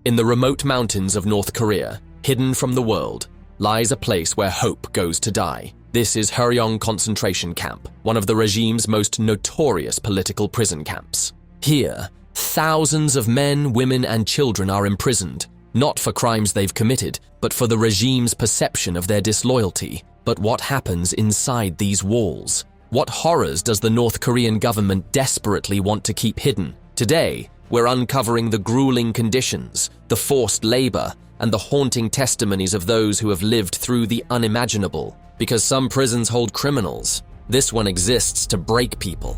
In the remote mountains of North Korea, hidden from the world, lies a place where hope goes to die. This is Horrifying concentration camp, one of the regime's most notorious political prison camps. Here, thousands of men, women, and children are imprisoned, not for crimes they've committed, but for the regime's perception of their disloyalty. But what happens inside these walls? What horrors does the North Korean government desperately want to keep hidden? Today, we're uncovering the grueling conditions, the forced labor, and the haunting testimonies of those who have lived through the unimaginable. Because some prisons hold criminals, this one exists to break people.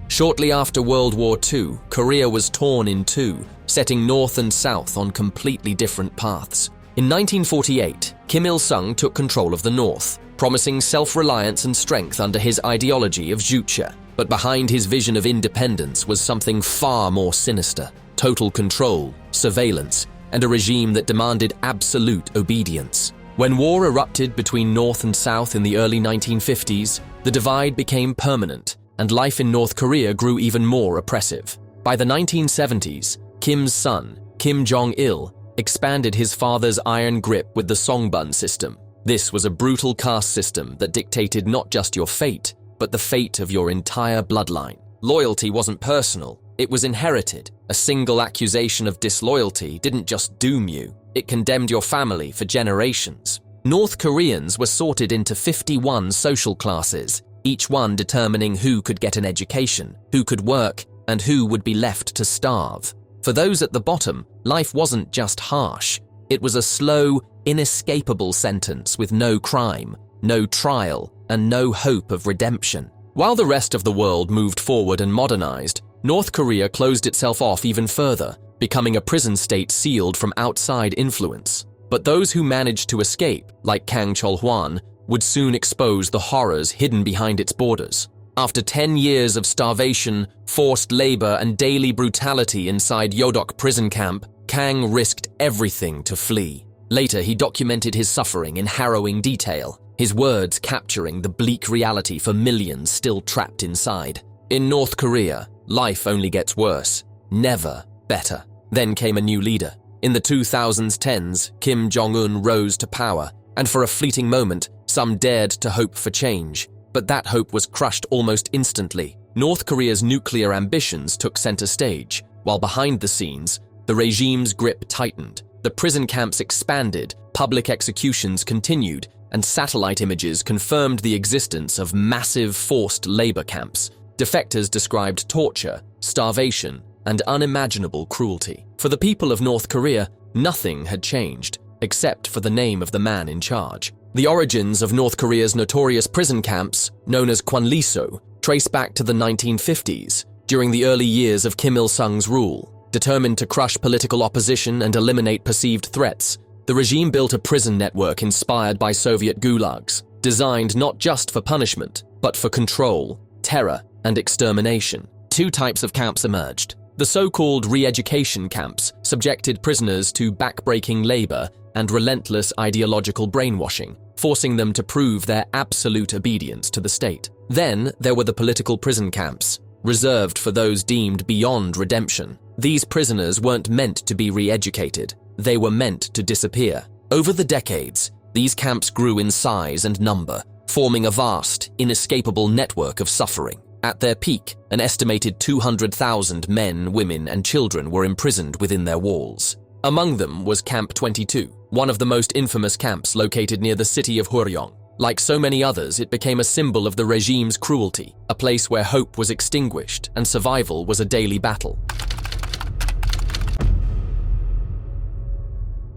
Shortly after World War II, Korea was torn in two, setting North and South on completely different paths. In 1948, Kim Il-sung took control of the North, promising self-reliance and strength under his ideology of juche. But behind his vision of independence was something far more sinister: total control, surveillance, and a regime that demanded absolute obedience. When war erupted between North and South in the early 1950s, the divide became permanent, and life in North Korea grew even more oppressive. By the 1970s, Kim's son, Kim Jong-il, expanded his father's iron grip with the Songbun system. This was a brutal caste system that dictated not just your fate, but the fate of your entire bloodline. Loyalty wasn't personal, it was inherited. A single accusation of disloyalty didn't just doom you, it condemned your family for generations. North Koreans were sorted into 51 social classes, each one determining who could get an education, who could work, and who would be left to starve. For those at the bottom, life wasn't just harsh. It was a slow, inescapable sentence with no crime, no trial, and no hope of redemption. While the rest of the world moved forward and modernized, North Korea closed itself off even further, becoming a prison state sealed from outside influence. But those who managed to escape, like Kang Chol-hwan, would soon expose the horrors hidden behind its borders. After 10 years of starvation, forced labor, and daily brutality inside Yodok prison camp, Kang risked everything to flee. Later, he documented his suffering in harrowing detail, his words capturing the bleak reality for millions still trapped inside. In North Korea, life only gets worse, never better. Then came a new leader. In the 2010s, Kim Jong-un rose to power, and for a fleeting moment, some dared to hope for change. But that hope was crushed almost instantly. North Korea's nuclear ambitions took center stage, while behind the scenes, the regime's grip tightened. The prison camps expanded, public executions continued, and satellite images confirmed the existence of massive forced labor camps. Defectors described torture, starvation, and unimaginable cruelty. For the people of North Korea, nothing had changed, except for the name of the man in charge. The origins of North Korea's notorious prison camps, known as Kwanliso, trace back to the 1950s, during the early years of Kim Il-sung's rule. Determined to crush political opposition and eliminate perceived threats, the regime built a prison network inspired by Soviet gulags, designed not just for punishment, but for control, terror, and extermination. Two types of camps emerged. The so-called re-education camps subjected prisoners to backbreaking labor and relentless ideological brainwashing, forcing them to prove their absolute obedience to the state. Then there were the political prison camps, reserved for those deemed beyond redemption. These prisoners weren't meant to be re-educated, they were meant to disappear. Over the decades, these camps grew in size and number, forming a vast, inescapable network of suffering. At their peak, an estimated 200,000 men, women, and children were imprisoned within their walls. Among them was Camp 22, one of the most infamous camps located near the city of Huryeong. Like so many others, it became a symbol of the regime's cruelty, a place where hope was extinguished and survival was a daily battle.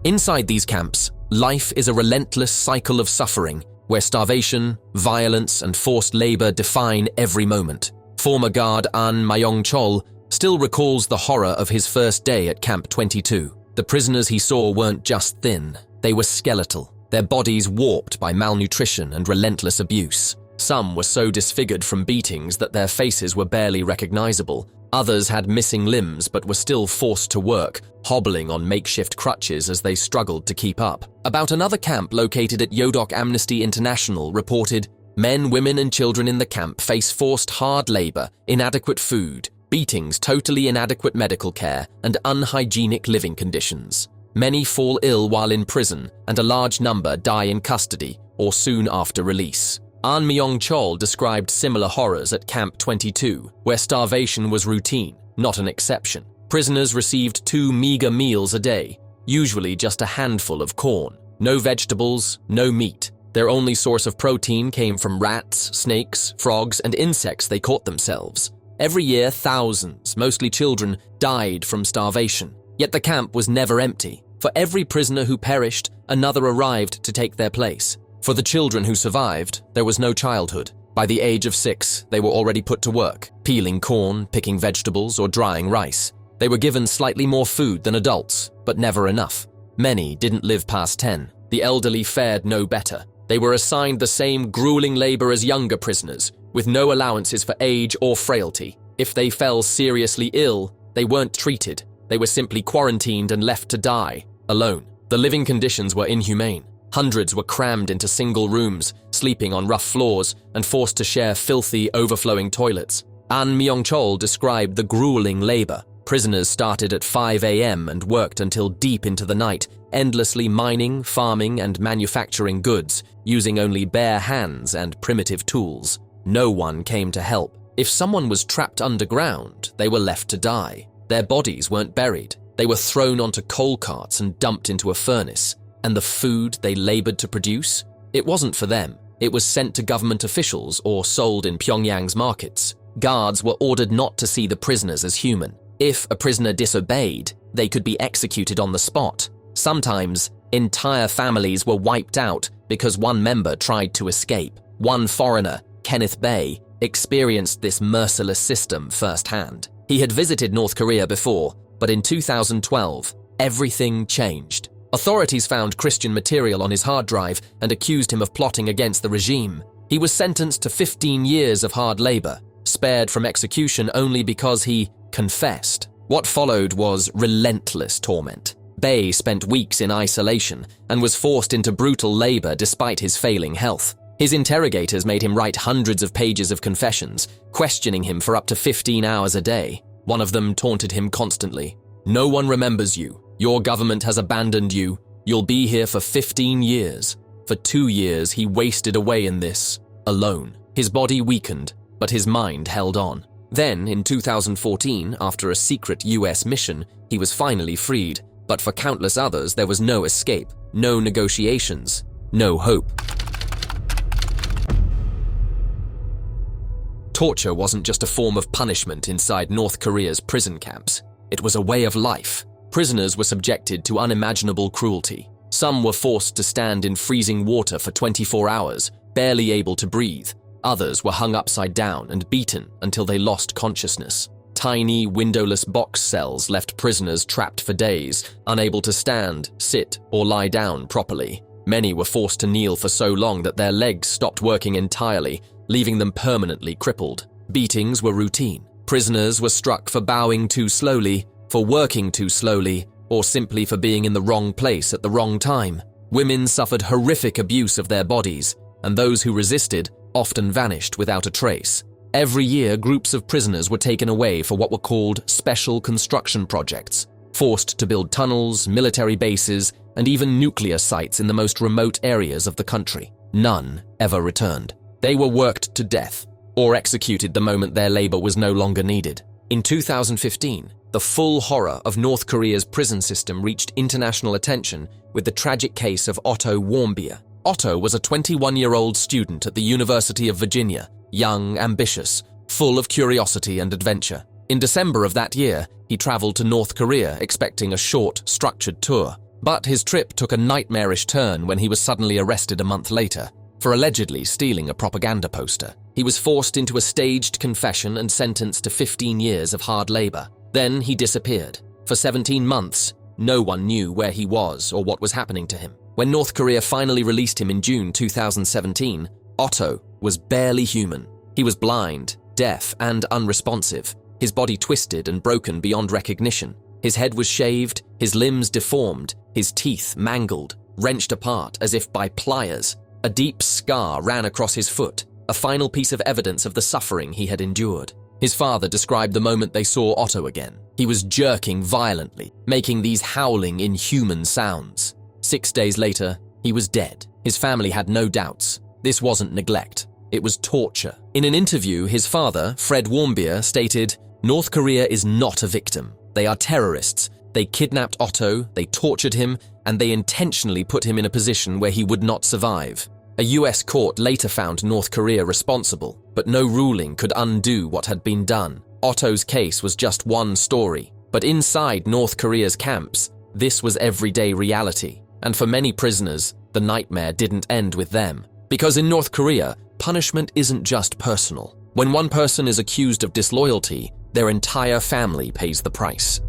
Inside these camps, life is a relentless cycle of suffering, where starvation, violence, and forced labor define every moment. Former guard An Mayong-chol still recalls the horror of his first day at Camp 22. The prisoners he saw weren't just thin, they were skeletal, their bodies warped by malnutrition and relentless abuse. Some were so disfigured from beatings that their faces were barely recognizable. Others had missing limbs but were still forced to work, hobbling on makeshift crutches as they struggled to keep up. About another camp located at Yodok, Amnesty International reported, "Men, women, and children in the camp face forced hard labor, inadequate food, beatings, totally inadequate medical care, and unhygienic living conditions. Many fall ill while in prison, and a large number die in custody or soon after release. An Myong-chol described similar horrors at Camp 22, where starvation was routine, not an exception. Prisoners received 2 meager meals a day, usually just a handful of corn. No vegetables, no meat. Their only source of protein came from rats, snakes, frogs, and insects they caught themselves. Every year, thousands, mostly children, died from starvation. Yet the camp was never empty. For every prisoner who perished, another arrived to take their place. For the children who survived, there was no childhood. By the age of 6, they were already put to work, peeling corn, picking vegetables, or drying rice. They were given slightly more food than adults, but never enough. Many didn't live past 10. The elderly fared no better. They were assigned the same grueling labor as younger prisoners, with no allowances for age or frailty. If they fell seriously ill, they weren't treated. They were simply quarantined and left to die, alone. The living conditions were inhumane. Hundreds were crammed into single rooms, sleeping on rough floors, and forced to share filthy, overflowing toilets. An Myong-chol described the grueling labor. Prisoners started at 5 a.m. and worked until deep into the night, endlessly mining, farming, and manufacturing goods, using only bare hands and primitive tools. No one came to help. If someone was trapped underground, they were left to die. Their bodies weren't buried. They were thrown onto coal carts and dumped into a furnace. And the food they labored to produce? It wasn't for them. It was sent to government officials or sold in Pyongyang's markets. Guards were ordered not to see the prisoners as human. If a prisoner disobeyed, they could be executed on the spot. Sometimes, entire families were wiped out because one member tried to escape. One foreigner, Kenneth Bay, experienced this merciless system firsthand. He had visited North Korea before, but in 2012, everything changed. Authorities found Christian material on his hard drive and accused him of plotting against the regime. He was sentenced to 15 years of hard labor, spared from execution only because he confessed. What followed was relentless torment. Bay spent weeks in isolation and was forced into brutal labor despite his failing health. His interrogators made him write hundreds of pages of confessions, questioning him for up to 15 hours a day. One of them taunted him constantly. "No one remembers you. Your government has abandoned you. You'll be here for 15 years. For 2 years, he wasted away in this, alone. His body weakened, but his mind held on. Then, in 2014, after a secret US mission, he was finally freed. But for countless others, there was no escape, no negotiations, no hope. Torture wasn't just a form of punishment inside North Korea's prison camps. It was a way of life. Prisoners were subjected to unimaginable cruelty. Some were forced to stand in freezing water for 24 hours, barely able to breathe. Others were hung upside down and beaten until they lost consciousness. Tiny, windowless box cells left prisoners trapped for days, unable to stand, sit, or lie down properly. Many were forced to kneel for so long that their legs stopped working entirely, leaving them permanently crippled. Beatings were routine. Prisoners were struck for bowing too slowly, for working too slowly, or simply for being in the wrong place at the wrong time. Women suffered horrific abuse of their bodies, and those who resisted often vanished without a trace. Every year, groups of prisoners were taken away for what were called special construction projects, forced to build tunnels, military bases, and even nuclear sites in the most remote areas of the country. None ever returned. They were worked to death, or executed the moment their labor was no longer needed. In 2015, the full horror of North Korea's prison system reached international attention with the tragic case of Otto Warmbier. Otto was a 21-year-old student at the University of Virginia, young, ambitious, full of curiosity and adventure. In December of that year, he traveled to North Korea expecting a short, structured tour. But his trip took a nightmarish turn when he was suddenly arrested a month later for allegedly stealing a propaganda poster. He was forced into a staged confession and sentenced to 15 years of hard labor. Then he disappeared. For 17 months, no one knew where he was or what was happening to him. When North Korea finally released him in June 2017, Otto was barely human. He was blind, deaf, and unresponsive, his body twisted and broken beyond recognition. His head was shaved, his limbs deformed, his teeth mangled, wrenched apart as if by pliers. A deep scar ran across his foot, a final piece of evidence of the suffering he had endured. His father described the moment they saw Otto again. He was jerking violently, making these howling, inhuman sounds. 6 days later, he was dead. His family had no doubts. This wasn't neglect. It was torture. In an interview, his father, Fred Warmbier, stated, "North Korea is not a victim. They are terrorists. They kidnapped Otto, they tortured him, and they intentionally put him in a position where he would not survive." A US court later found North Korea responsible, but no ruling could undo what had been done. Otto's case was just one story, but inside North Korea's camps, this was everyday reality. And for many prisoners, the nightmare didn't end with them. Because in North Korea, punishment isn't just personal. When one person is accused of disloyalty, their entire family pays the price.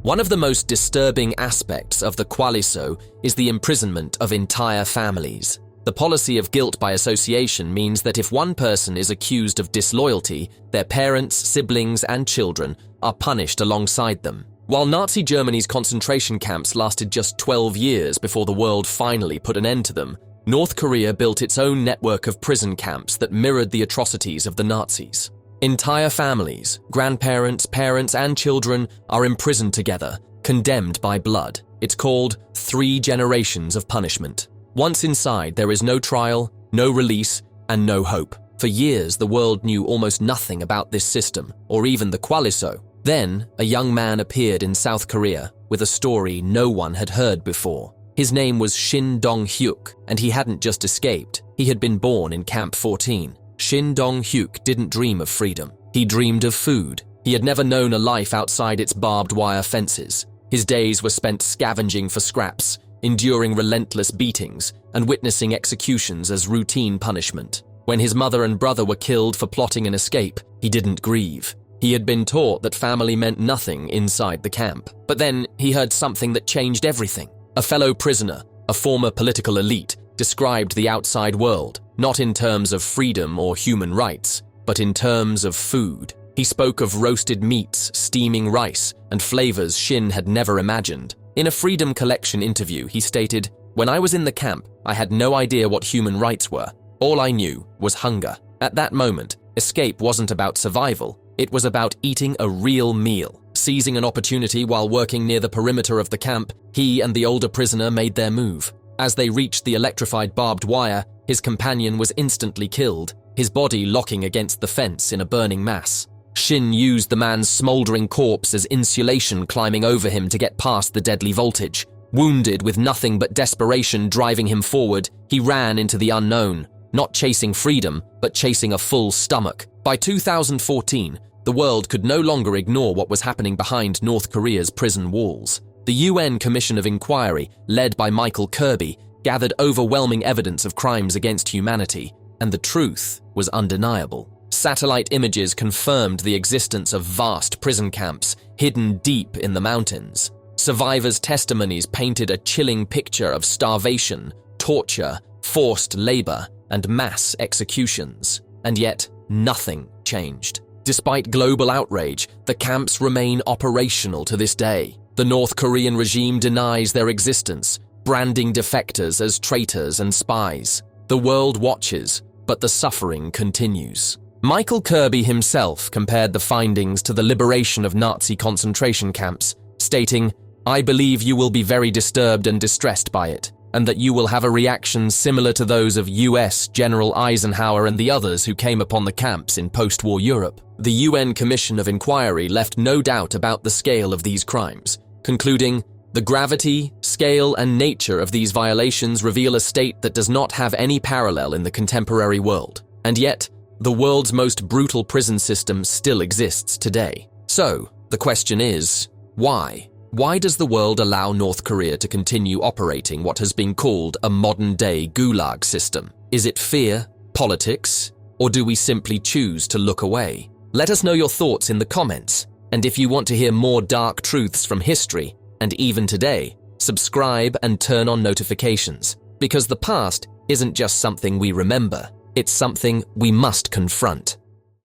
One of the most disturbing aspects of the Kwanliso is the imprisonment of entire families. The policy of guilt by association means that if one person is accused of disloyalty, their parents, siblings, and children are punished alongside them. While Nazi Germany's concentration camps lasted just 12 years before the world finally put an end to them, North Korea built its own network of prison camps that mirrored the atrocities of the Nazis. Entire families, grandparents, parents, and children are imprisoned together, condemned by blood. It's called 3 generations of punishment. Once inside, there is no trial, no release, and no hope. For years, the world knew almost nothing about this system, or even the Kwanliso. Then, a young man appeared in South Korea with a story no one had heard before. His name was Shin Dong-hyuk, and he hadn't just escaped. He had been born in Camp 14. Shin Dong-hyuk didn't dream of freedom. He dreamed of food. He had never known a life outside its barbed wire fences. His days were spent scavenging for scraps, enduring relentless beatings, and witnessing executions as routine punishment. When his mother and brother were killed for plotting an escape, he didn't grieve. He had been taught that family meant nothing inside the camp. But then he heard something that changed everything. A fellow prisoner, a former political elite, described the outside world, not in terms of freedom or human rights, but in terms of food. He spoke of roasted meats, steaming rice, and flavors Shin had never imagined. In a Freedom Collection interview, he stated, "When I was in the camp, I had no idea what human rights were. All I knew was hunger. At that moment, escape wasn't about survival. It was about eating a real meal." Seizing an opportunity while working near the perimeter of the camp, he and the older prisoner made their move. As they reached the electrified barbed wire, his companion was instantly killed, his body locking against the fence in a burning mass. Shin used the man's smoldering corpse as insulation, climbing over him to get past the deadly voltage. Wounded, with nothing but desperation driving him forward, he ran into the unknown, not chasing freedom, but chasing a full stomach. By 2014, the world could no longer ignore what was happening behind North Korea's prison walls. The UN Commission of Inquiry, led by Michael Kirby, gathered overwhelming evidence of crimes against humanity, and the truth was undeniable. Satellite images confirmed the existence of vast prison camps hidden deep in the mountains. Survivors' testimonies painted a chilling picture of starvation, torture, forced labor, and mass executions. And yet, nothing changed. Despite global outrage, the camps remain operational to this day. The North Korean regime denies their existence, branding defectors as traitors and spies. The world watches, but the suffering continues. Michael Kirby himself compared the findings to the liberation of Nazi concentration camps, stating, "I believe you will be very disturbed and distressed by it, and that you will have a reaction similar to those of US General Eisenhower and the others who came upon the camps in post-war Europe." The UN Commission of Inquiry left no doubt about the scale of these crimes, concluding, "The gravity, scale, and nature of these violations reveal a state that does not have any parallel in the contemporary world. And yet, the world's most brutal prison system still exists today." So, the question is, why? Why does the world allow North Korea to continue operating what has been called a modern-day gulag system? Is it fear, politics, or do we simply choose to look away? Let us know your thoughts in the comments, and if you want to hear more dark truths from history, and even today, subscribe and turn on notifications, because the past isn't just something we remember, it's something we must confront.